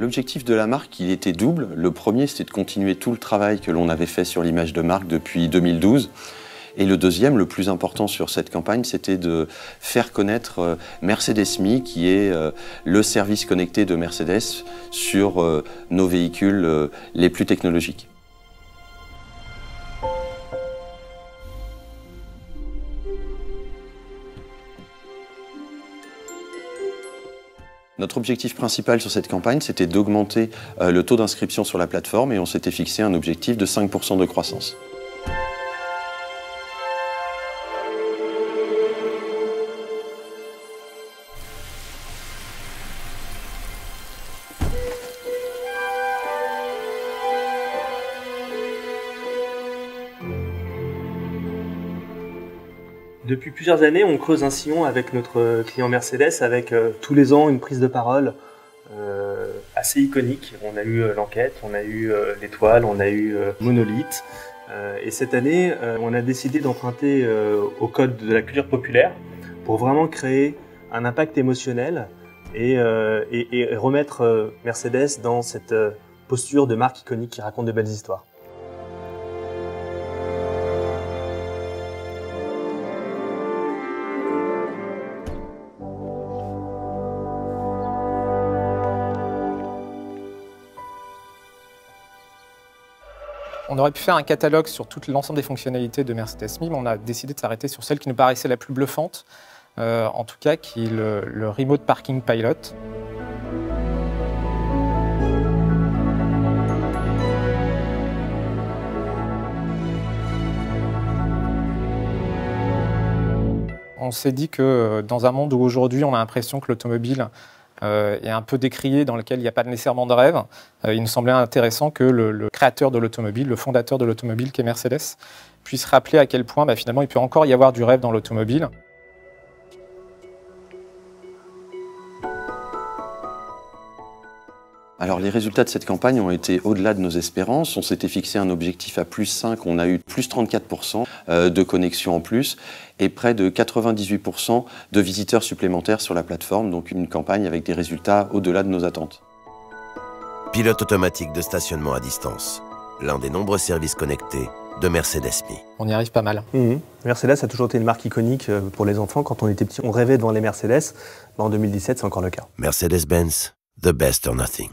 L'objectif de la marque, il était double. Le premier, c'était de continuer tout le travail que l'on avait fait sur l'image de marque depuis 2012. Et le deuxième, le plus important sur cette campagne, c'était de faire connaître Mercedes-Me, qui est le service connecté de Mercedes sur nos véhicules les plus technologiques. Notre objectif principal sur cette campagne, c'était d'augmenter le taux d'inscription sur la plateforme et on s'était fixé un objectif de 5% de croissance. Depuis plusieurs années, on creuse un sillon avec notre client Mercedes, avec tous les ans une prise de parole assez iconique. On a eu l'enquête, on a eu l'étoile, on a eu Monolith. Et cette année, on a décidé d'emprunter au code de la culture populaire pour vraiment créer un impact émotionnel et remettre Mercedes dans cette posture de marque iconique qui raconte de belles histoires. On aurait pu faire un catalogue sur l'ensemble des fonctionnalités de Mercedes-Me, mais on a décidé de s'arrêter sur celle qui nous paraissait la plus bluffante, en tout cas, qui est le Remote Parking Pilot. On s'est dit que dans un monde où aujourd'hui on a l'impression que l'automobile est un peu décrié, dans lequel il n'y a pas nécessairement de rêve, il nous semblait intéressant que le créateur de l'automobile, le fondateur de l'automobile qu'est Mercedes, puisse rappeler à quel point finalement il peut encore y avoir du rêve dans l'automobile. Alors les résultats de cette campagne ont été au-delà de nos espérances. On s'était fixé un objectif à plus 5, on a eu plus 34% de connexions en plus et près de 98% de visiteurs supplémentaires sur la plateforme, donc une campagne avec des résultats au-delà de nos attentes. Pilote automatique de stationnement à distance, l'un des nombreux services connectés de Mercedes-Me. On y arrive pas mal. Mercedes a toujours été une marque iconique pour les enfants. Quand on était petit, on rêvait devant les Mercedes. En 2017, c'est encore le cas. Mercedes-Benz, the best or nothing.